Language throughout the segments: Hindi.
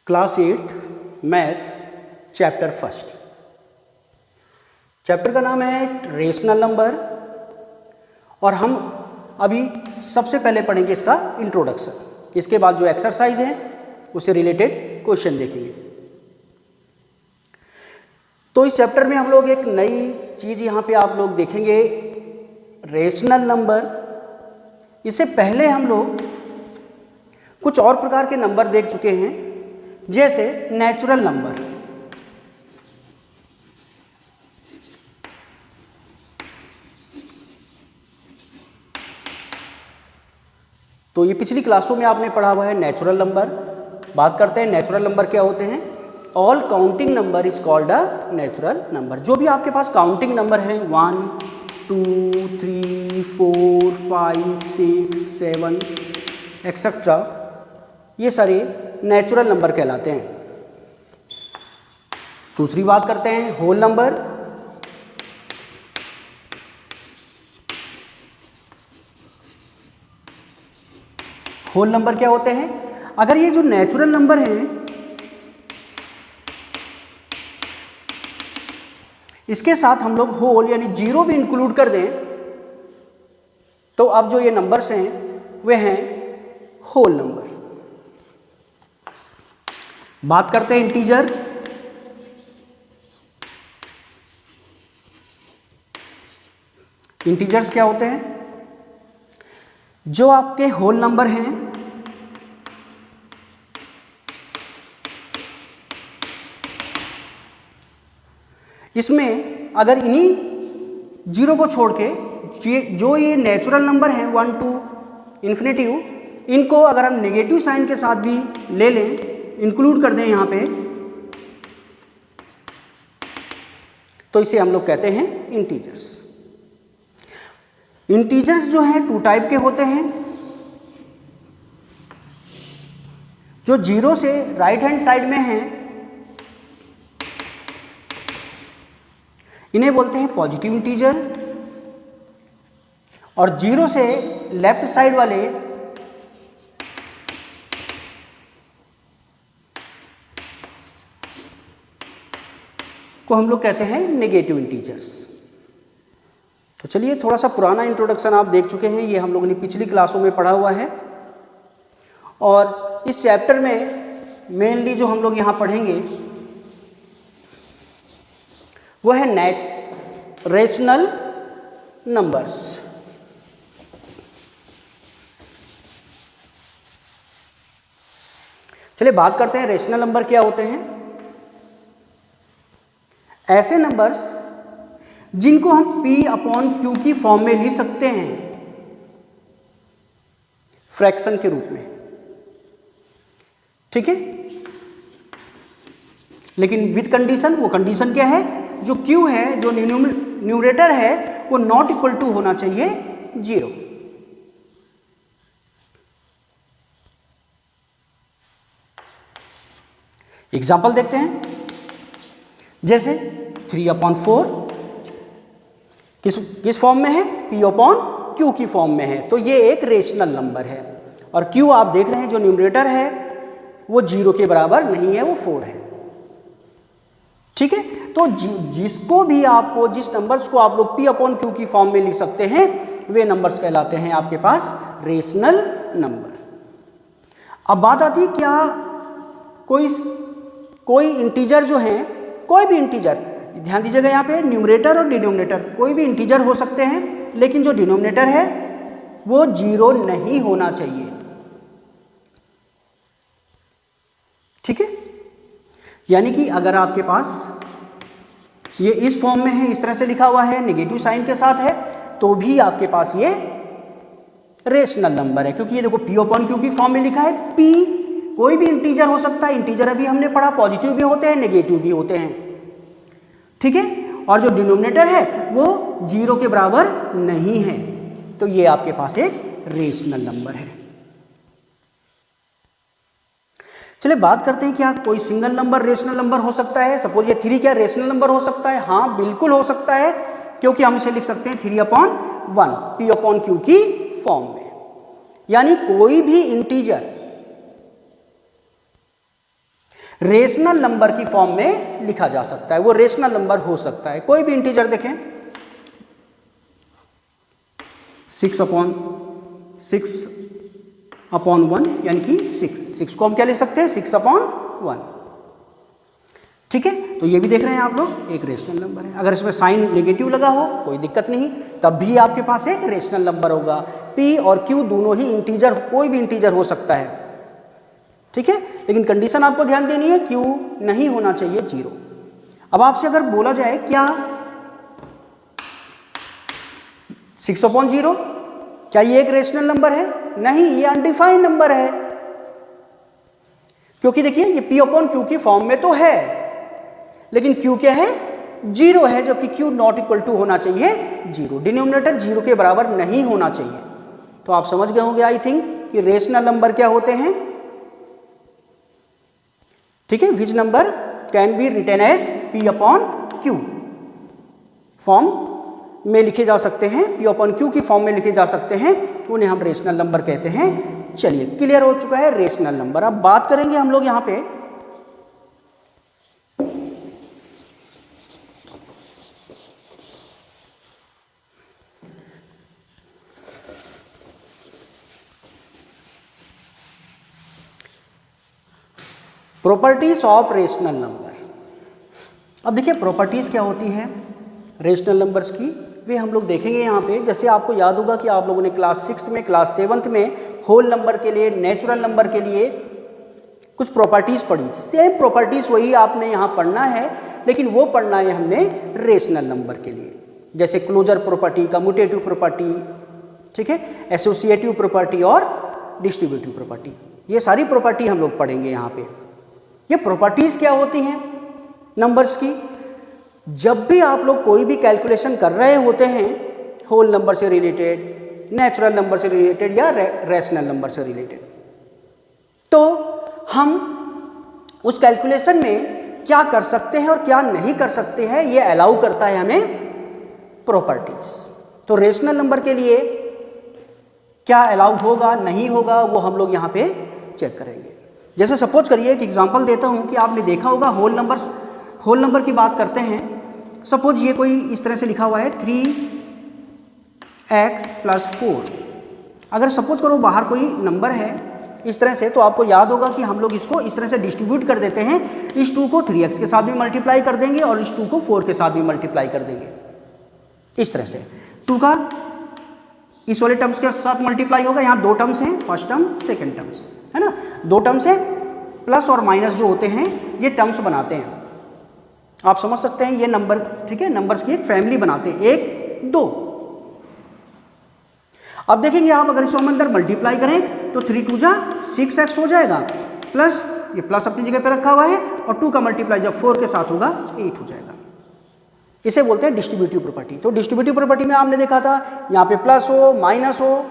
Class 8th math chapter first. Chapter का नाम है रेशनल नंबर और हम अभी सबसे पहले पढ़ेंगे इसका इंट्रोडक्शन। इसके बाद जो एक्सरसाइज है उससे रिलेटेड क्वेश्चन देखेंगे। तो इस चैप्टर में हम लोग एक नई चीज़ यहाँ पे आप लोग देखेंगे, रेशनल नंबर। इससे पहले हम लोग कुछ और प्रकार के नंबर देख चुके हैं, जैसे नेचुरल नंबर। तो ये पिछली क्लासों में आपने पढ़ा हुआ है नेचुरल नंबर। बात करते हैं नेचुरल नंबर क्या होते हैं। All counting number is called a natural number. जो भी आपके पास काउंटिंग नंबर है 1 2 3 4 5 6 7 एक्सेट्रा, ये सारे नेचुरल नंबर कहलाते हैं। दूसरी बात करते हैं होल नंबर। होल नंबर क्या होते हैं? अगर ये जो नेचुरल नंबर हैं इसके साथ हम लोग होल यानी जीरो भी इंक्लूड कर दें तो अब जो ये नंबर्स हैं वे हैं होल नंबर। बात करते हैं इंटीजर। इंटीजर्स क्या होते हैं? जो आपके होल नंबर हैं इसमें अगर इन्हीं जीरो को छोड़ के जो ये नेचुरल नंबर हैं 1 to इन्फिनिटिव, इनको अगर हम नेगेटिव साइन के साथ भी ले लें, इंक्लूड कर दें यहाँ पे, तो इसे हम लोग कहते हैं इंटीजर्स। इंटीजर्स जो हैं 2 टाइप के होते हैं। जो जीरो से राइट हैंड साइड में हैं इन्हें बोलते हैं पॉजिटिव इंटीजर, और जीरो से लेफ्ट साइड वाले को हम लोग कहते हैं नेगेटिव इंटीजर्स। तो चलिए, थोड़ा सा पुराना इंट्रोडक्शन आप देख चुके हैं, ये हम लोगों ने पिछली क्लासों में पढ़ा हुआ है। और इस चैप्टर में मेनली जो हम लोग यहाँ पढ़ेंगे वो है रेशनल नंबर्स। चलिए बात करते हैं रेशनल नंबर क्या होते हैं। ऐसे नंबर्स जिनको हम P/Q की फॉर्म में लिख सकते हैं, फ्रैक्शन के रूप में, ठीक है। लेकिन विद कंडीशन। वो कंडीशन क्या है? जो Q है, जो न्यूमरेटर है, वो नॉट इक्वल टू होना चाहिए 0। एग्जाम्पल देखते हैं, जैसे 3/4 किस फॉर्म में है? P/Q की फॉर्म में है, तो ये एक रेशनल नंबर है। और Q आप देख रहे हैं जो न्यूमरेटर है वो 0 के बराबर नहीं है, वो 4 है, ठीक है। तो जिसको भी आपको, जिस नंबर्स को आप लोग P/Q की फॉर्म में लिख सकते हैं, वे नंबर्स कहलाते हैं आपके पास रेशनल नंबर। अब बात आती है, क्या कोई इंटीजर जो है, कोई भी इंटीजर, ध्यान दीजिएगा यहाँ पे न्यूमरेटर और डिनोमिनेटर, कोई भी इंटीजर हो सकते हैं, लेकिन जो डिनोमिनेटर है वो 0 नहीं होना चाहिए, ठीक है। यानी कि अगर आपके पास ये इस फॉर्म में है, इस तरह से लिखा हुआ है, नेगेटिव साइन के साथ है, तो भी आपके पास ये रेशनल नंबर है, क्योंकि ये देखो P/Q की फॉर्म में लिखा है। P कोई भी इंटीजर हो सकता है। इंटीजर अभी हमने पढ़ा, पॉजिटिव भी होते हैं, नेगेटिव भी होते हैं, ठीक है। और जो डिनोमिनेटर है वो 0 के बराबर नहीं है, तो ये आपके पास एक रेशनल नंबर है। चलिए बात करते हैं, क्या कोई सिंगल नंबर रेशनल नंबर हो सकता है? सपोज ये 3 क्या रेशनल नंबर हो सकता है? हाँ, बिल्कुल हो सकता है, क्योंकि हम इसे लिख सकते हैं 3/1 P/Q की फॉर्म में। यानी कोई भी इंटीजर रेशनल नंबर की फॉर्म में लिखा जा सकता है, वो रेशनल नंबर हो सकता है। कोई भी इंटीजर देखें, 6/1 यानी कि 6 को हम क्या लिख सकते हैं, 6/1। ठीक है, तो ये भी देख रहे हैं आप लोग, एक रेशनल नंबर है। अगर इसमें साइन नेगेटिव लगा हो कोई दिक्कत नहीं, तब भी आपके पास एक रेशनल नंबर होगा। p और q दोनों ही इंटीजर, कोई भी इंटीजर हो सकता है। ठीक है, लेकिन कंडीशन आपको ध्यान देनी है, q नहीं होना चाहिए 0। अब आपसे अगर बोला जाए क्या 6/0 क्या ये एक रेशनल नंबर है? नहीं, ये अनडिफाइंड नंबर है, क्योंकि देखिए ये p/q की फॉर्म में तो है, लेकिन q क्या है, 0 है, जबकि q नॉट इक्वल टू होना चाहिए 0। डिनोमिनेटर 0 के बराबर नहीं होना चाहिए। तो आप समझ गए होंगे आई थिंक कि रेशनल नंबर क्या होते हैं। ठीक है, which number can be written as p/q form में लिखे जा सकते हैं, p/q की फॉर्म में लिखे जा सकते हैं, उन्हें हम रेशनल नंबर कहते हैं। चलिए, क्लियर हो चुका है रेशनल नंबर। अब बात करेंगे हम लोग यहां पे प्रॉपर्टीज ऑफ रेशनल नंबर। अब देखिए प्रॉपर्टीज क्या होती हैं रेशनल नंबर्स की, वे हम लोग देखेंगे यहाँ पे। जैसे आपको याद होगा कि आप लोगों ने क्लास 6 में, क्लास 7 में होल नंबर के लिए, नेचुरल नंबर के लिए कुछ प्रॉपर्टीज पढ़ी थी। सेम प्रॉपर्टीज वही आपने यहाँ पढ़ना है, लेकिन वो पढ़ना है हमने रेशनल नंबर के लिए। जैसे क्लोजर प्रॉपर्टी, कम्यूटेटिव प्रॉपर्टी, ठीक है, एसोसिएटिव प्रॉपर्टी और डिस्ट्रीब्यूटिव प्रॉपर्टी, ये सारी प्रॉपर्टी हम लोग पढ़ेंगे यहाँ पे। ये प्रॉपर्टीज क्या होती हैं नंबर्स की? जब भी आप लोग कोई भी कैलकुलेशन कर रहे होते हैं होल नंबर से रिलेटेड, नेचुरल नंबर से रिलेटेड या रैशनल नंबर से रिलेटेड, तो हम उस कैलकुलेशन में क्या कर सकते हैं और क्या नहीं कर सकते हैं, ये अलाउ करता है हमें प्रॉपर्टीज। तो रेशनल नंबर के लिए क्या अलाउड होगा, नहीं होगा, वो हम लोग यहाँ पे चेक करेंगे। जैसे सपोज करिए, एक एग्जांपल देता हूँ कि आपने देखा होगा होल नंबर की बात करते हैं। सपोज ये कोई इस तरह से लिखा हुआ है 3x + 4। अगर सपोज करो बाहर कोई नंबर है इस तरह से, तो आपको याद होगा कि हम लोग इसको इस तरह से डिस्ट्रीब्यूट कर देते हैं। इस 2 को 3x के साथ भी मल्टीप्लाई कर देंगे और इस 2 को 4 के साथ भी मल्टीप्लाई कर देंगे। इस तरह से 2 का इस वाले टर्म्स के साथ मल्टीप्लाई होगा। यहाँ 2 टर्म्स हैं, फर्स्ट टर्म, सेकेंड टर्म्स, है ना, 2 टर्म्स है, प्लस और माइनस जो होते हैं ये टर्म्स बनाते हैं। आप समझ सकते हैं ये नंबर, ठीक है, नंबर्स की एक फैमिली बनाते हैं, 1, 2। अब देखेंगे आप अगर इसको हम अंदर मल्टीप्लाई करें तो 3 × 2 = 6x हो जाएगा, प्लस ये प्लस अपनी जगह पे रखा हुआ है, और 2 का मल्टीप्लाई जब 4 के साथ होगा 8 हो जाएगा। इसे बोलते हैं डिस्ट्रीब्यूटिव प्रॉपर्टी। तो डिस्ट्रीब्यूटिव प्रॉपर्टी में आपने देखा था यहाँ पे प्लस हो, माइनस हो,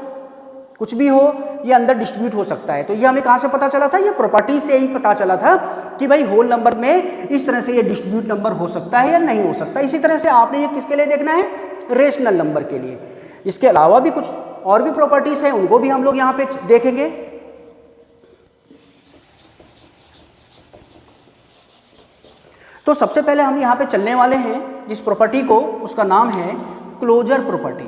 कुछ भी हो, ये अंदर डिस्ट्रीब्यूट हो सकता है। तो ये हमें कहाँ से पता चला था? ये प्रॉपर्टी से ही पता चला था कि भाई होल नंबर में इस तरह से ये डिस्ट्रीब्यूट नंबर हो सकता है या नहीं हो सकता। इसी तरह से आपने ये किसके लिए देखना है? रेशनल नंबर के लिए। इसके अलावा भी कुछ और भी प्रॉपर्टीज हैं, उनको भी हम लोग यहाँ पे देखेंगे। तो सबसे पहले हम यहाँ पे चलने वाले हैं जिस प्रॉपर्टी को, उसका नाम है क्लोजर प्रॉपर्टी।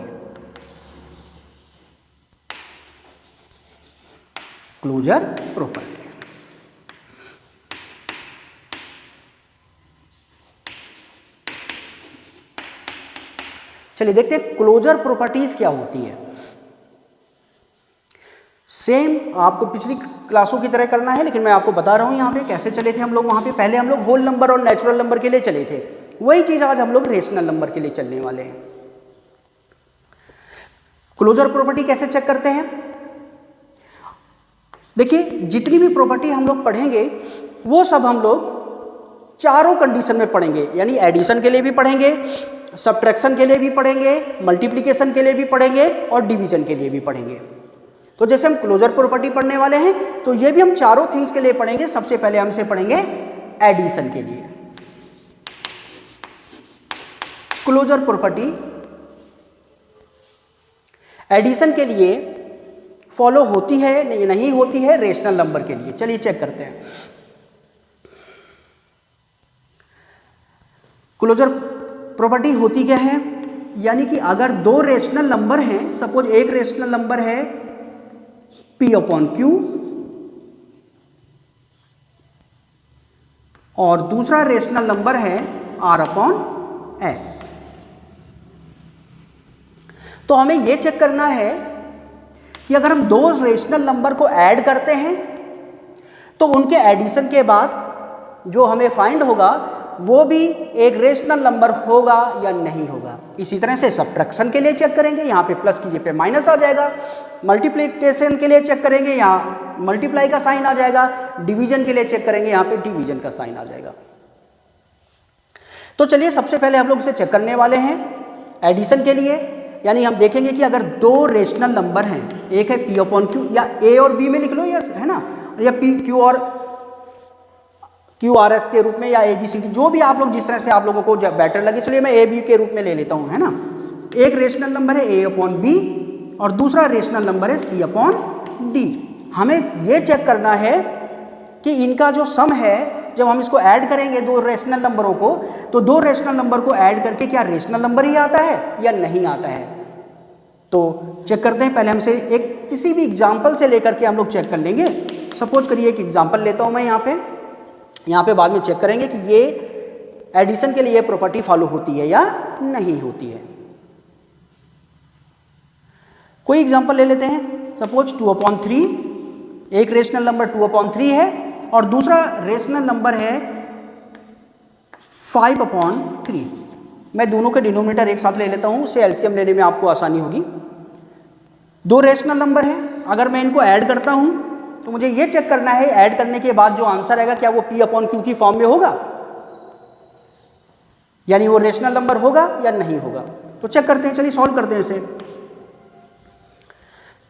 Closure property. चलिए देखते हैं क्लोजर प्रॉपर्टीज क्या होती है। सेम आपको पिछली क्लासों की तरह करना है, लेकिन मैं आपको बता रहा हूं यहाँ पे कैसे चले थे हम लोग। वहां पे पहले हम लोग होल नंबर और नेचुरल नंबर के लिए चले थे, वही चीज आज हम लोग रेशनल नंबर के लिए चलने वाले हैं। क्लोजर प्रॉपर्टी कैसे चेक करते हैं? देखिए जितनी भी प्रॉपर्टी हम लोग पढ़ेंगे वो सब हम लोग चारों कंडीशन में पढ़ेंगे, यानी एडिशन के लिए भी पढ़ेंगे, सब्ट्रैक्शन के लिए भी पढ़ेंगे, मल्टीप्लिकेशन के लिए भी पढ़ेंगे और डिवीजन के लिए भी पढ़ेंगे। तो जैसे हम क्लोजर प्रॉपर्टी पढ़ने वाले हैं तो ये भी हम चारों थिंग्स के लिए पढ़ेंगे। सबसे पहले हमसे पढ़ेंगे एडिशन के लिए। क्लोजर प्रॉपर्टी एडिशन के लिए फॉलो होती है नहीं होती है रेशनल नंबर के लिए। चलिए चेक करते हैं। क्लोजर प्रॉपर्टी होती क्या है, यानी कि अगर दो रेशनल नंबर हैं, सपोज एक रेशनल नंबर है P अपॉन Q और दूसरा रेशनल नंबर है R अपॉन S, तो हमें यह चेक करना है कि अगर हम दो रेशनल नंबर को ऐड करते हैं तो उनके एडिशन के बाद जो हमें फाइंड होगा वो भी एक रेशनल नंबर होगा या नहीं होगा। इसी तरह से सब्ट्रैक्शन के लिए चेक करेंगे, यहाँ पे प्लस की जगह पे माइनस आ जाएगा। मल्टीप्लिकेशन के लिए चेक करेंगे, यहाँ मल्टीप्लाई का साइन आ जाएगा। डिवीजन के लिए चेक करेंगे, यहाँ पे डिवीजन का साइन आ जाएगा। तो चलिए सबसे पहले हम लोग इसे चेक करने वाले हैं एडिशन के लिए, यानी हम देखेंगे कि अगर दो रेशनल नंबर हैं, एक है P अपॉन Q या A और B में लिख लो, या है ना, या P Q और QRS के रूप में, या ABC, जो भी आप लोग जिस तरह से आप लोगों को बेटर लगे। चलिए मैं AB के रूप में ले लेता हूँ, है ना। एक रेशनल नंबर है A अपॉन B और दूसरा रेशनल नंबर है C अपॉन D। हमें ये चेक करना है कि इनका जो सम है, जब हम इसको ऐड करेंगे दो रेशनल नंबरों को, तो दो रेशनल नंबर को ऐड करके क्या रेशनल नंबर ही आता है या नहीं आता है। तो चेक करते हैं। पहले हमसे एक किसी भी एग्जाम्पल से लेकर के हम लोग चेक कर लेंगे। सपोज करिए एक एग्जाम्पल लेता हूँ मैं यहाँ पे बाद में चेक करेंगे कि ये एडिशन के लिए ये प्रॉपर्टी फॉलो होती है या नहीं होती है। कोई एग्जाम्पल ले लेते हैं। सपोज 2 अपॉन 3, एक रेशनल नंबर 2 अपॉन 3 है और दूसरा रेशनल नंबर है 5 अपॉन 3। मैं दोनों के डिनोमिनेटर एक साथ ले लेता हूँ, उससे एलसीएम लेने में आपको आसानी होगी। दो रेशनल नंबर हैं, अगर मैं इनको ऐड करता हूँ तो मुझे ये चेक करना है ऐड करने के बाद जो आंसर आएगा क्या वो P अपॉन Q की फॉर्म में होगा, यानी वो रेशनल नंबर होगा या नहीं होगा। तो चेक करते हैं, चलिए सॉल्व करते हैं इसे।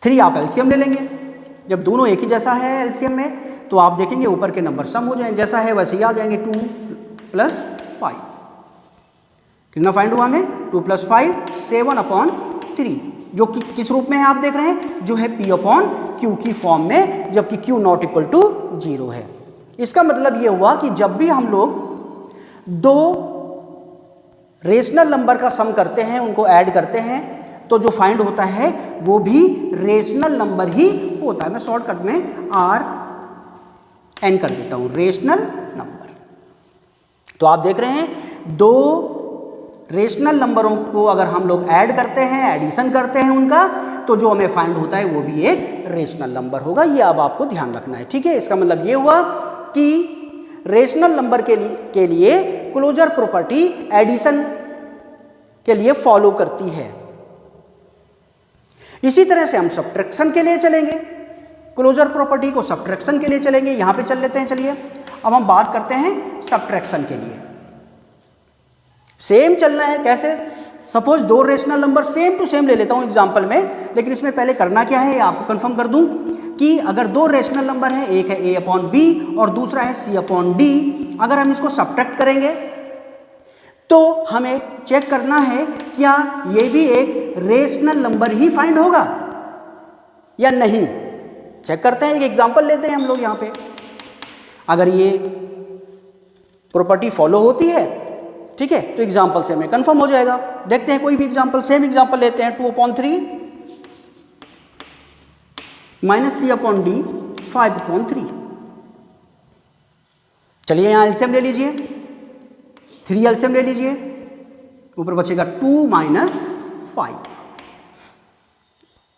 3 आप एलसीएम ले लेंगे, जब दोनों एक ही जैसा है एलसीएम में तो आप देखेंगे ऊपर के नंबर सम हो जाएंगे, जैसा है वैसे ही आ जाएंगे। 2 प्लस 5 कितना फाइंड हुआ हमें, 2 प्लस 5 7 अपॉन 3, जो कि किस रूप में है आप देख रहे हैं, जो है P अपॉन Q की फॉर्म में, जबकि Q नॉट इक्वल टू 0 है। इसका मतलब ये हुआ कि जब भी हम लोग दो रेशनल नंबर का सम करते हैं, उनको ऐड करते हैं, तो जो फाइंड होता है वो भी रेशनल नंबर ही होता है। मैं शॉर्टकट में RN कर देता हूं, रेशनल नंबर। तो आप देख रहे हैं दो रेशनल नंबरों को अगर हम लोग ऐड करते हैं, एडिशन करते हैं उनका, तो जो हमें फाइंड होता है वो भी एक रेशनल नंबर होगा। ये अब आपको ध्यान रखना है, ठीक है। इसका मतलब ये हुआ कि रेशनल नंबर के लिए क्लोजर प्रॉपर्टी एडिशन के लिए फॉलो करती है। इसी तरह से हम सब्ट्रैक्शन के लिए चलेंगे, क्लोजर प्रॉपर्टी को सब्ट्रैक्शन के लिए चलेंगे। यहां पे चल लेते हैं, चलिए अब हम बात करते हैं सब्ट्रैक्शन के लिए। सेम चलना है, कैसे, सपोज दो rational number same to same ले लेता हूं एग्जांपल में, लेकिन इसमें पहले करना क्या है आपको कंफर्म कर दूं कि अगर दो रेशनल नंबर हैं, एक है A अपॉन B और दूसरा है C अपॉन D, अगर हम इसको सब्ट्रैक्ट करेंगे तो हमें चेक करना है क्या ये भी एक रेशनल नंबर ही फाइंड होगा या नहीं। चेक करते हैं, एक एग्जांपल लेते हैं हम लोग यहाँ पे। अगर ये प्रॉपर्टी फॉलो होती है, ठीक है, तो एग्जांपल से हमें कंफर्म हो जाएगा। देखते हैं कोई भी एग्जांपल, सेम एग्जांपल लेते हैं। 2 upon 3 minus C upon D 5 upon 3। चलिए यहाँ एलसीएम ले लीजिए, 3 एलसीएम ले लीजिए, ऊपर बचेगा 2 माइनस 5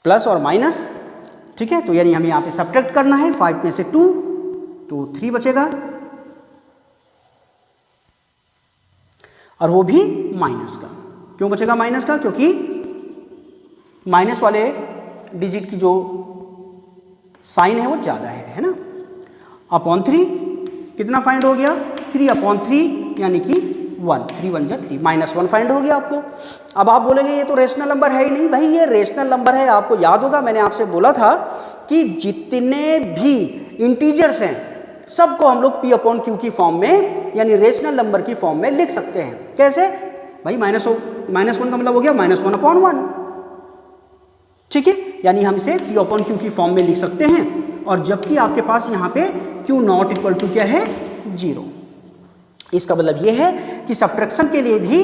प्लस और माइनस, ठीक है। तो यानी हमें यहाँ पे सब्ट्रैक्ट करना है, 5 में से 2 तो 3 बचेगा, और वो भी माइनस का। क्यों बचेगा माइनस का, क्योंकि माइनस वाले डिजिट की जो साइन है वो ज़्यादा है ना। अपॉन 3 कितना फाइंड हो गया, 3 अपॉन 3 यानी कि 1, 3 1 जा 3, -1 फाइंड हो गया आपको। अब आप बोलेंगे ये तो रेशनल नंबर है ही नहीं। भाई ये रेशनल नंबर है, आपको याद होगा मैंने आपसे बोला था कि जितने भी इंटीजर्स हैं सबको हम लोग P अपॉन Q की फॉर्म में यानी रेशनल नंबर की फॉर्म में लिख सकते हैं। कैसे भाई, -1 का मतलब हो गया -1 अपॉन 1, ठीक है। यानी हम इसे P अपॉन Q की फॉर्म में लिख सकते हैं, और जबकि आपके पास यहाँ पे Q नॉट इक्वल टू क्या है, 0। इसका मतलब ये है कि सब्ट्रैक्शन के लिए भी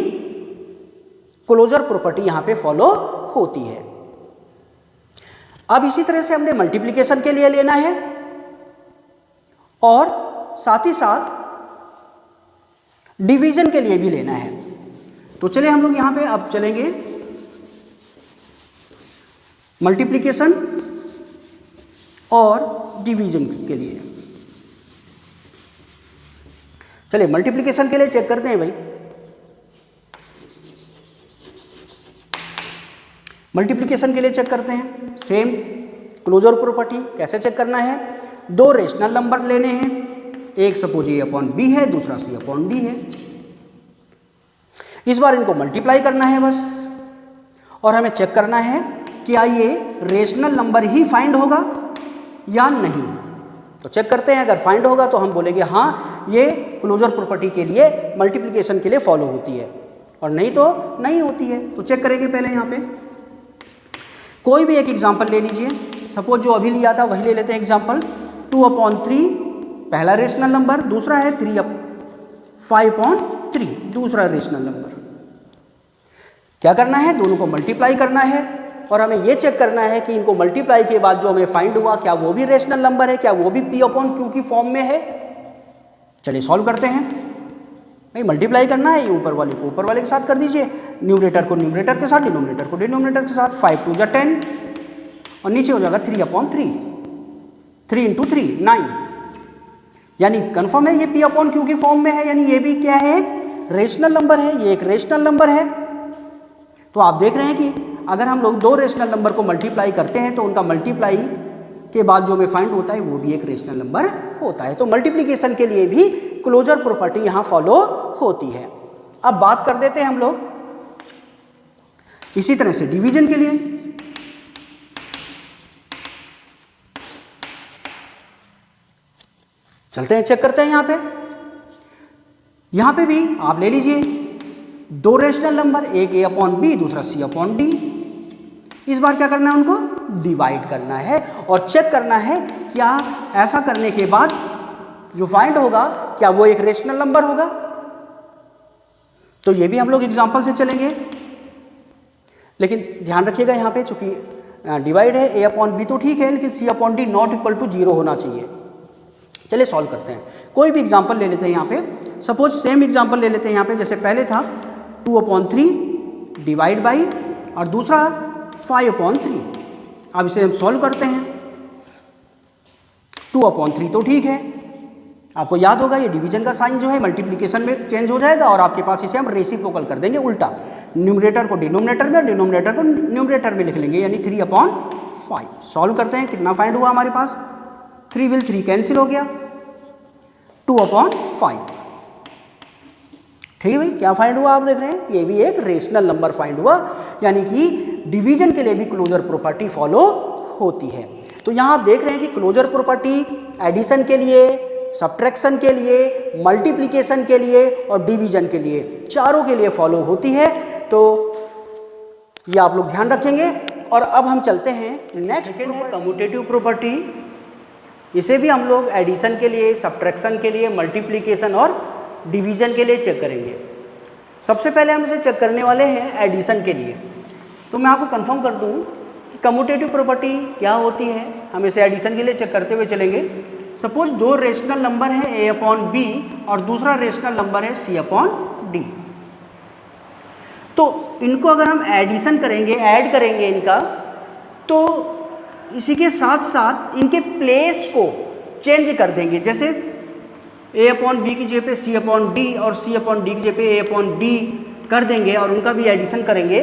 क्लोजर प्रॉपर्टी यहां पे फॉलो होती है। अब इसी तरह से हमने मल्टीप्लिकेशन के लिए लेना है और साथ ही साथ डिवीजन के लिए भी लेना है। तो चलिए हम लोग यहां पे अब चलेंगे मल्टीप्लिकेशन और डिवीजन के लिए। चलिए मल्टीप्लिकेशन के लिए चेक करते हैं भाई। मल्टीप्लिकेशन के लिए चेक करते हैं, सेम क्लोजर प्रॉपर्टी। कैसे चेक करना है? दो रेशनल नंबर लेने हैं, एक सपोज ए अपॉन बी है, दूसरा सी अपॉन डी है। इस बार इनको मल्टीप्लाई करना है बस, और हमें चेक करना है क्या ये रेशनल नंबर ही फाइंड होगा या नहीं। तो चेक करते हैं, अगर फाइंड होगा तो हम बोलेंगे हाँ ये क्लोजर प्रॉपर्टी के लिए मल्टीप्लिकेशन के लिए फॉलो होती है, और नहीं तो नहीं होती है। तो चेक करेंगे पहले यहाँ पे कोई भी एक एग्जांपल ले लीजिए। सपोज जो अभी लिया था वही ले लेते हैं एग्जांपल। 2/3 पहला रेशनल नंबर, दूसरा है 5/3 दूसरा रेशनल नंबर। क्या करना है? दोनों को मल्टीप्लाई करना है, और हमें ये चेक करना है कि इनको मल्टीप्लाई के बाद जो हमें फाइंड हुआ क्या वो भी रेशनल नंबर है, क्या वो भी P/Q की फॉर्म में है। चलिए सॉल्व करते हैं। नहीं, मल्टीप्लाई करना है, ये ऊपर वाले को ऊपर वाले के साथ कर दीजिए, न्यूमरेटर को न्यूमरेटर के साथ, डिनोमिनेटर को डिनोमिनेटर के साथ। 5 2 10 और नीचे हो जाएगा 3/3, 3 × 3 9। यानी कन्फर्म है ये P/Q की फॉर्म में है, यानी ये भी क्या है? रेशनल नंबर है, ये एक रेशनल नंबर है। तो आप देख रहे हैं कि अगर हम लोग दो रेशनल नंबर को मल्टीप्लाई करते हैं तो उनका मल्टीप्लाई के बाद जो हमें फाइंड होता है वो भी एक रेशनल नंबर होता है। तो मल्टीप्लिकेशन के लिए भी क्लोजर प्रॉपर्टी यहाँ फॉलो होती है। अब बात कर देते हैं हम लोग इसी तरह से डिवीजन के लिए। चलते हैं, चेक करते हैं। यहां पे भी आप ले लीजिए दो रेशनल नंबर, एक A/B दूसरा C/D। इस बार क्या करना है? उनको डिवाइड करना है और चेक करना है क्या ऐसा करने के बाद जो फाइंड होगा क्या वो एक रेशनल नंबर होगा। तो ये भी हम लोग एग्जांपल से चलेंगे, लेकिन ध्यान रखिएगा यहाँ पे चूंकि डिवाइड है A/B तो ठीक है, लेकिन C/D नॉट इक्वल टू 0 होना चाहिए। चलिए सॉल्व करते हैं। कोई भी एग्जांपल ले लेते हैं यहाँ पे। सपोज सेम एग्जांपल ले लेते हैं यहाँ पे, जैसे पहले था 2/3 डिवाइड बाई और दूसरा 5/3। अब इसे हम सॉल्व करते हैं। 2/3 तो ठीक है, आपको याद होगा ये डिवीजन का साइन जो है मल्टीप्लिकेशन में चेंज हो जाएगा, और आपके पास इसे हम रेसिप्रोकल कर देंगे उल्टा। न्यूमरेटर को डिनोमिनेटर में, डिनोमिनेटर को न्यूमरेटर में लिख लेंगे, यानी 3/5। सॉल्व करते हैं, कितना फाइंड हुआ हमारे पास? 3 will 3 कैंसिल हो गया, 2/5। ठीक है भाई, क्या फाइंड हुआ? आप देख रहे हैं ये भी एक रेशनल नंबर फाइंड हुआ, यानी कि डिवीजन के लिए भी क्लोजर प्रॉपर्टी फॉलो होती है। तो यहां आप देख रहे हैं कि क्लोजर प्रॉपर्टी एडिशन के लिए, सब्ट्रैक्शन के लिए, मल्टीप्लिकेशन के लिए और डिवीजन के लिए, चारों के लिए फॉलो होती है। तो ये आप लोग ध्यान रखेंगे। और अब हम चलते हैं नेक्स्ट, कम्यूटेटिव प्रॉपर्टी। इसे भी हम लोग एडिशन के लिए, सब्ट्रैक्शन के लिए, मल्टीप्लिकेशन और डिवीजन के लिए चेक करेंगे। सबसे पहले हम इसे चेक करने वाले हैं एडिशन के लिए। तो मैं आपको कंफर्म कर दूं कि कम्यूटेटिव प्रॉपर्टी क्या होती है। हम इसे एडिशन के लिए चेक करते हुए चलेंगे। सपोज दो रेशनल नंबर है A/B और दूसरा रेशनल नंबर है C/D। तो इनको अगर हम एडिशन करेंगे, ऐड करेंगे इनका, तो इसी के साथ साथ इनके प्लेस को चेंज कर देंगे। जैसे A/B की जगह पे C/D और C/D की जगह पे A/D कर देंगे और उनका भी एडिशन करेंगे।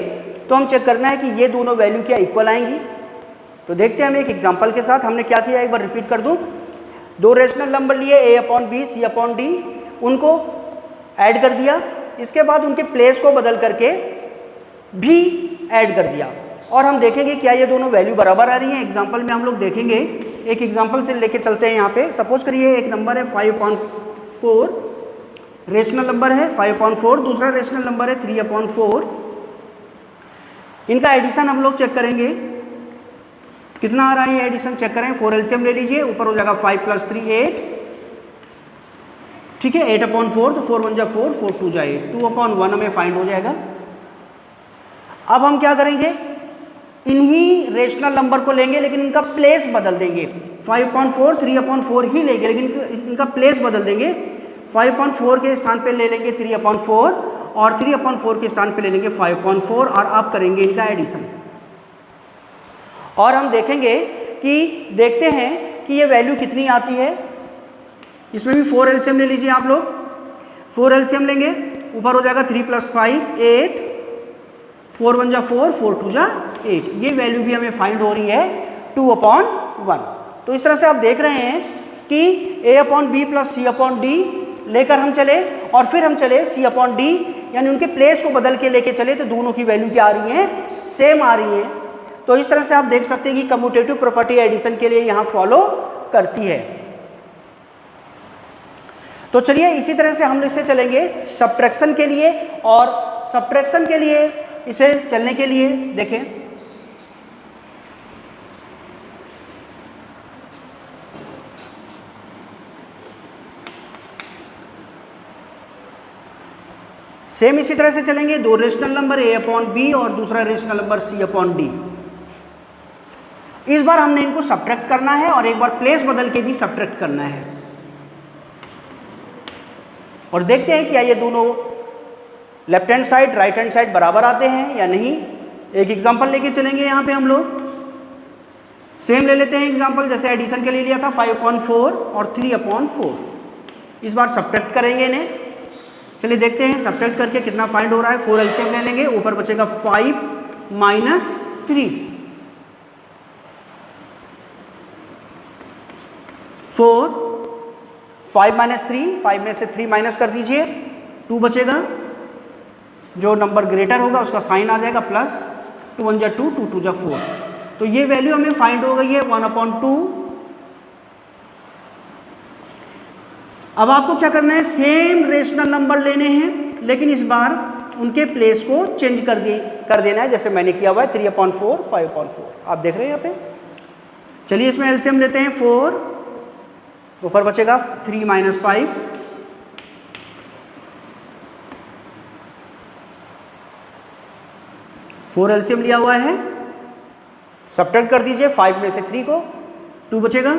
तो हम चेक करना है कि ये दोनों वैल्यू क्या इक्वल आएंगी। तो देखते हैं हम एक एग्जांपल के साथ। हमने क्या किया, एक बार रिपीट कर दूं। दो रेशनल नंबर लिए A/B C/D, उनको ऐड कर दिया, इसके बाद उनके प्लेस को बदल करके भी ऐड कर दिया, और हम देखेंगे क्या ये दोनों वैल्यू बराबर आ रही हैं। एग्जांपल में हम लोग देखेंगे, एक एग्जांपल से लेके चलते हैं। यहाँ पे सपोज करिए एक नंबर है 5/4, रेशनल नंबर है 5/4, दूसरा रेशनल नंबर है 3/4। इनका एडिशन हम लोग चेक करेंगे, कितना आ रहा है ये एडिशन चेक करें। 4 LCM ले लीजिए, ऊपर हो जाएगा 5 + 3 8, ठीक है, 8/4, तो 4 1 जा 4, 4 2 जा 8, 2/1 हमें फाइंड हो जाएगा। अब हम क्या करेंगे, इन्हीं रेशनल नंबर को लेंगे लेकिन इनका प्लेस बदल देंगे। 5/4 3/4 ही लेंगे लेकिन इनका प्लेस बदल देंगे। 5/4 के स्थान पे ले लेंगे 3/4 और 3/4 के स्थान पे ले लेंगे 5/4 और अब करेंगे इनका एडिशन। और हम देखेंगे कि देखते हैं कि ये वैल्यू कितनी आती है। इसमें भी 4 एलसीएम ले लीजिए आप लोग, 4 एलसीएम लेंगे, ऊपर हो जाएगा 3 + 5 8, 4 1 जा 4, 4 2 जा 8। ये वैल्यू भी हमें फाइंड हो रही है 2/1। तो इस तरह से आप देख रहे हैं कि A/B + C/D लेकर हम चले और फिर हम चले C/D, यानी उनके प्लेस को बदल के लेके चले तो दोनों की वैल्यू क्या आ रही है, सेम आ रही है। तो इस तरह से आप देख सकते हैं कि कम्यूटेटिव प्रॉपर्टी एडिशन के लिए यहाँ फॉलो करती है। तो चलिए इसी तरह से हम इसे चलेंगे सब्ट्रैक्शन के लिए, और सब्ट्रैक्शन के लिए इसे चलने के लिए देखें सेम इसी तरह से चलेंगे। दो रेशनल नंबर A/B और दूसरा रेशनल नंबर C/D। इस बार हमने इनको सब्ट्रैक्ट करना है और एक बार प्लेस बदल के भी सब्ट्रैक्ट करना है और देखते हैं क्या ये दोनों left hand side right hand side बराबर आते हैं या नहीं। एक एग्जांपल लेके चलेंगे यहाँ पे हम लोग, सेम ले लेते हैं एग्जांपल जैसे एडिशन के लिए लिया था 5/4 और 3/4। इस बार सब्ट्रैक्ट करेंगे इन्हें। चलिए देखते हैं सब्ट्रैक्ट करके कितना फाइंड हो रहा है। 4 एलसीएम ले लेंगे, ऊपर बचेगा 5 - 3, 4 5 - 3, 5 में से 3 माइनस कर दीजिए, 2 बचेगा। जो नंबर ग्रेटर होगा उसका साइन आ जाएगा प्लस, 2 1 जा 2, 2 2 जा 4। तो ये वैल्यू हमें फाइंड हो गई है 1/2। अब आपको क्या करना है, सेम रेशनल नंबर लेने हैं लेकिन इस बार उनके प्लेस को चेंज कर देना है, जैसे मैंने किया हुआ है 3/4 5/4। आप देख रहे हैं यहाँ पे। चलिए इसमें एलसीएम लेते हैं 4, ऊपर बचेगा 3 - 5, 4 एलसीएम लिया हुआ है, सब्ट्रैक्ट कर दीजिए 5 में से 3 को, 2 बचेगा।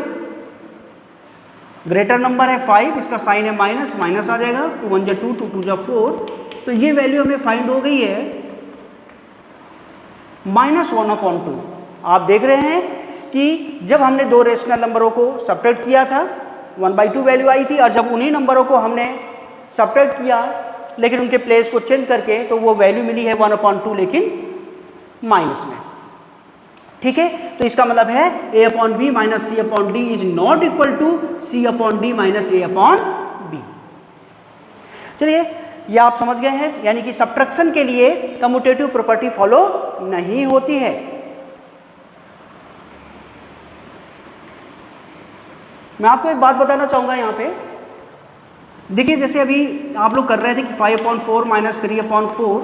ग्रेटर नंबर है 5, इसका साइन है माइनस, माइनस आ जाएगा, 2 1 जा 2, 2 2 जा 4। तो ये वैल्यू हमें फाइंड हो गई है -1/2। आप देख रहे हैं कि जब हमने दो रेशनल नंबरों को सब्ट्रैक्ट किया था 1/2 वैल्यू आई थी, और जब उन्हीं नंबरों को हमने सब्ट्रैक्ट किया लेकिन उनके प्लेस को चेंज करके तो वो वैल्यू मिली है 1/2 लेकिन माइनस में। ठीक है, तो इसका मतलब है A/B - C/D is not equal to C/D - A/B। चलिए ये आप समझ गए हैं, यानी कि सब्ट्रैक्शन के लिए कम्यूटेटिव प्रॉपर्टी फॉलो नहीं होती है। मैं आपको एक बात बताना चाहूँगा यहाँ पे, देखिए जैसे अभी आप लोग कर रहे थे कि 5/4 - 3/4,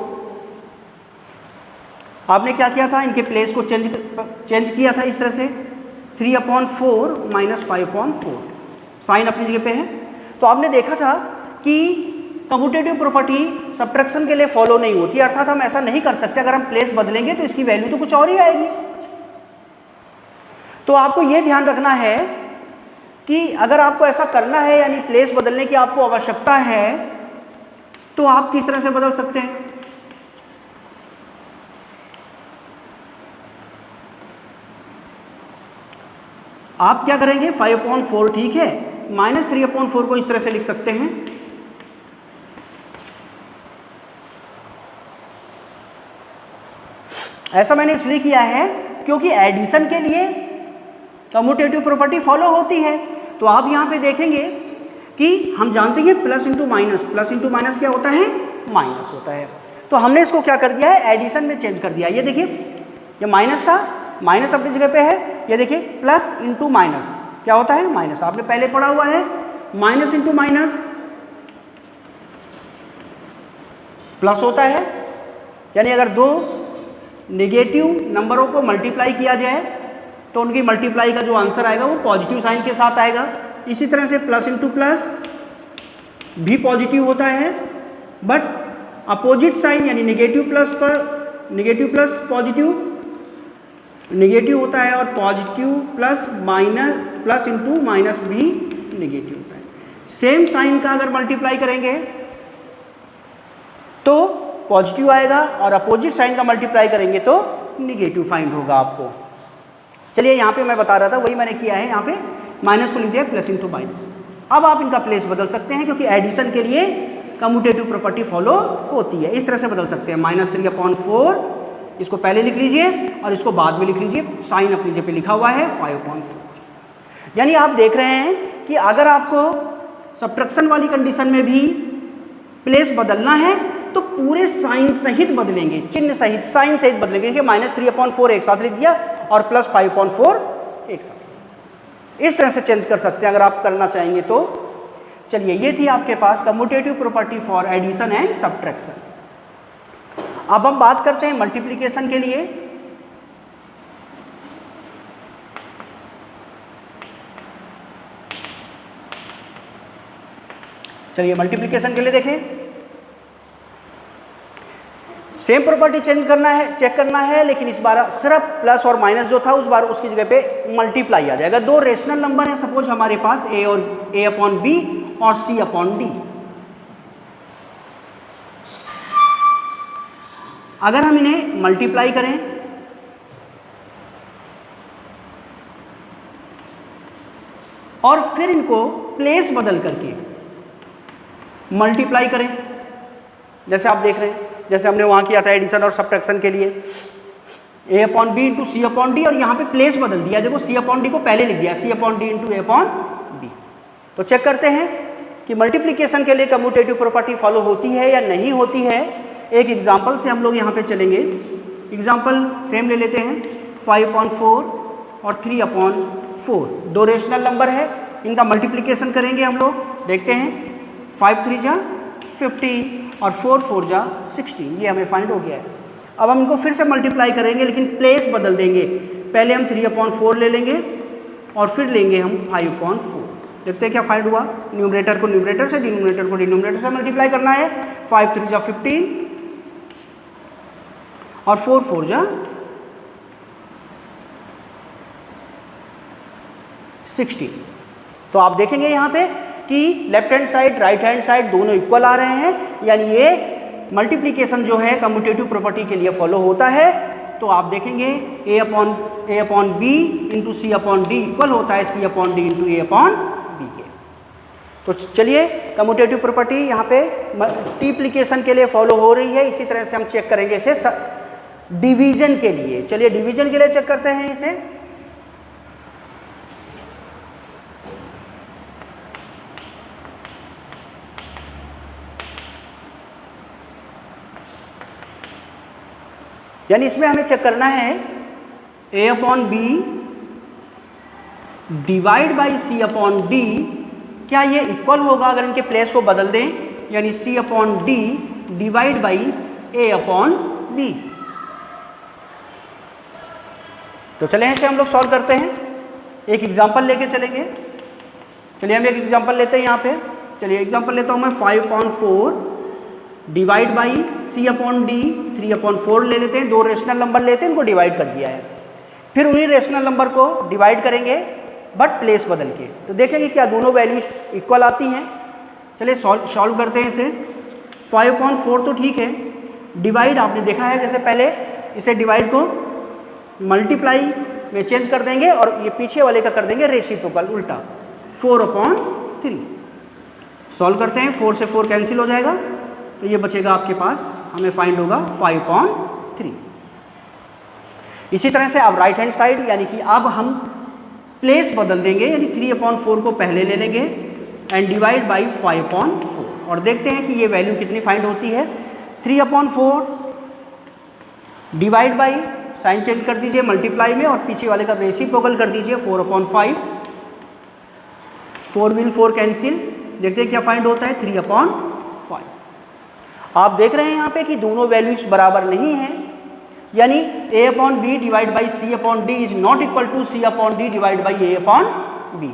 आपने क्या किया था, इनके प्लेस को चेंज किया था इस तरह से 3/4 - 5/4, साइन अपनी जगह पे है। तो आपने देखा था कि कम्यूटेटिव प्रॉपर्टी सब्ट्रैक्शन के लिए फॉलो नहीं होती, अर्थात हम ऐसा नहीं कर सकते, अगर हम प्लेस बदलेंगे तो इसकी वैल्यू तो कुछ और ही आएगी। तो आपको ये ध्यान रखना है कि अगर आपको ऐसा करना है, यानी प्लेस बदलने की आपको आवश्यकता है, तो आप किस तरह से बदल सकते हैं। आप क्या करेंगे, 5/4 ठीक है, -3/4 को इस तरह से लिख सकते हैं, ऐसा मैंने इसलिए किया है क्योंकि एडिशन के लिए कम्यूटेटिव प्रॉपर्टी फॉलो होती है। तो आप यहाँ पे देखेंगे कि हम जानते हैं प्लस इंटू माइनस क्या होता है, माइनस होता है। तो हमने इसको क्या कर दिया है, एडिशन में चेंज कर दिया। ये देखिए ये माइनस था, माइनस अपनी जगह पे है, ये देखिए प्लस इंटू माइनस क्या होता है, माइनस। आपने पहले पढ़ा हुआ है, माइनस इंटू माइनस प्लस होता है। यानी अगर दो नेगेटिव नंबरों को मल्टीप्लाई किया जाए तो उनकी मल्टीप्लाई का जो आंसर आएगा वो पॉजिटिव साइन के साथ आएगा। इसी तरह से प्लस इंटू प्लस भी पॉजिटिव होता है, बट अपोजिट साइन यानी नेगेटिव प्लस पॉजिटिव नेगेटिव होता है और positive plus minus plus into minus भी नेगेटिव होता है। सेम साइन का अगर मल्टीप्लाई करेंगे तो पॉजिटिव आएगा और अपोजिट साइन का मल्टीप्लाई करेंगे तो नेगेटिव फाइंड होगा आपको। चलिए यहाँ पे मैं बता रहा था वही मैंने किया है, यहाँ पे माइनस को लिख दिया प्लस इंटू माइनस। अब आप इनका प्लेस बदल सकते हैं क्योंकि एडिशन के लिए कम्यूटेटिव प्रॉपर्टी फॉलो होती है। इस तरह से बदल सकते हैं, -3/4 इसको पहले लिख लीजिए और इसको बाद में लिख लीजिए, साइन अपनी जगह पे लिखा हुआ है 5/4। यानी आप देख रहे हैं कि अगर आपको सब्ट्रैक्शन वाली कंडीशन में भी प्लेस बदलना है तो पूरे साइन सहित बदलेंगे, चिन्ह सहित साइन सहित बदलेंगे। देखिए -3/4 एक साथ लिख दिया और +5/4 एक साथ। इस तरह से चेंज कर सकते हैं अगर आप करना चाहेंगे तो। चलिए ये थी आपके पास commutative property for addition and subtraction. अब हम बात करते हैं मल्टीप्लिकेशन के लिए। चलिए मल्टीप्लिकेशन के लिए देखें, सेम प्रॉपर्टी चेक करना है, लेकिन इस बार सिर्फ प्लस और माइनस जो था उस बार उसकी जगह पे मल्टीप्लाई आ जाएगा। दो रेशनल नंबर है सपोज हमारे पास a/b और c/d। अगर हम इन्हें मल्टीप्लाई करें और फिर इनको प्लेस बदल करके मल्टीप्लाई करें, जैसे आप देख रहे हैं जैसे हमने वहाँ किया था एडिशन और सब्ट्रैक्शन के लिए, a/b इंटू c/d और यहाँ पे प्लेस बदल दिया। देखो c/d को पहले लिख दिया, c/d इंटू a/b। तो चेक करते हैं कि मल्टीप्लिकेशन के लिए कम्यूटेटिव प्रॉपर्टी फॉलो होती है या नहीं होती है। एक एग्जाम्पल से हम लोग यहाँ पे चलेंगे। एग्जाम्पल सेम ले लेते हैं, 5/4 और 3/4 दो रेशनल नंबर है, इनका मल्टीप्लिकेशन करेंगे हम लोग। देखते हैं 5 3 जा 50 और 4 4 जा 16, ये हमें फाइंड हो गया है। अब हम इनको फिर से मल्टीप्लाई करेंगे लेकिन प्लेस बदल देंगे। पहले हम 3/4 ले लेंगे और फिर लेंगे हम 5/4। देखते हैं क्या फाइंड हुआ। न्यूमरेटर को न्यूमरेटर से, डिनोमिनेटर को डिनोमिनेटर से मल्टीप्लाई करना है। 5 3 जा 15 और 4 4 जा 16। तो आप देखेंगे यहाँ पे कि left hand side right hand side दोनों इक्वल आ रहे हैं, यानी ये मल्टीप्लिकेशन जो है कम्यूटेटिव प्रॉपर्टी के लिए फॉलो होता है। तो आप देखेंगे a/b इंटू c/d इक्वल होता है c/d इंटू a/b के। तो चलिए कम्यूटेटिव प्रॉपर्टी यहाँ पे मल्टीप्लिकेशन के लिए फॉलो हो रही है। इसी तरह से हम चेक करेंगे इसे डिवीजन के लिए। चलिए डिवीजन के लिए चेक करते हैं इसे। यानी इसमें हमें चेक करना है a/b डिवाइड बाई c/d, क्या ये इक्वल होगा अगर इनके प्लेस को बदल दें, यानी c/d डिवाइड बाई a/b। तो चलें इसे हम लोग सॉल्व करते हैं। एक एग्जांपल लेके चलेंगे। चलिए हम एक एग्जांपल लेते हैं यहाँ पे। चलिए एग्जांपल लेता हूँ मैं 5/4 डिवाइड बाई c/d 3/4 ले लेते हैं। दो रेशनल नंबर लेते हैं, इनको डिवाइड कर दिया है। फिर उन्हीं रेशनल नंबर को डिवाइड करेंगे बट प्लेस बदल के। तो देखेंगे क्या दोनों वैल्यूज इक्वल आती हैं। चलिए सॉल्व करते हैं इसे। 5/4 तो ठीक है, डिवाइड आपने देखा है जैसे पहले, इसे डिवाइड को मल्टीप्लाई में चेंज कर देंगे और ये पीछे वाले का कर देंगे रेसिप्रोकल उल्टा, 4/3। सॉल्व करते हैं, 4 से 4 कैंसिल हो जाएगा तो ये बचेगा आपके पास, हमें फाइंड होगा 5/3। इसी तरह से अब राइट हैंड साइड, यानी कि अब हम प्लेस बदल देंगे, यानी 3/4 को पहले ले लेंगे एंड डिवाइड बाई 5/4 और देखते हैं कि ये वैल्यू कितनी फाइंड होती है। 3/4 डिवाइड बाई, साइन चेंज कर दीजिए मल्टीप्लाई में और पीछे वाले का रेसिप्रोकल कर दीजिए 4/5। 4 will 4 कैंसिल, देखते हैं क्या फाइंड होता है 3/5। आप देख रहे हैं यहाँ पे कि दोनों वैल्यूज बराबर नहीं हैं, यानी a/b divide by c/d is not equal to c/d divide by a/b।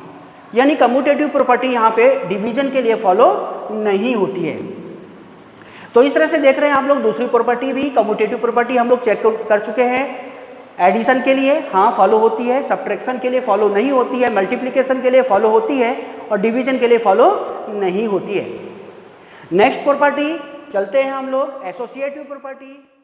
यानी कम्यूटेटिव प्रॉपर्टी यहाँ पे डिवीजन के लिए फॉलो नहीं होती है। तो इस तरह से देख रहे हैं आप लोग, दूसरी प्रॉपर्टी भी कम्यूटेटिव प्रॉपर्टी हम लोग चेक कर चुके हैं। एडिशन के लिए हाँ फॉलो होती है, सब्ट्रैक्शन के लिए फॉलो नहीं होती है, मल्टीप्लिकेशन के लिए फॉलो होती है और डिवीजन के लिए फॉलो नहीं होती है। नेक्स्ट प्रॉपर्टी चलते हैं हम लोग एसोसिएटिव प्रॉपर्टी।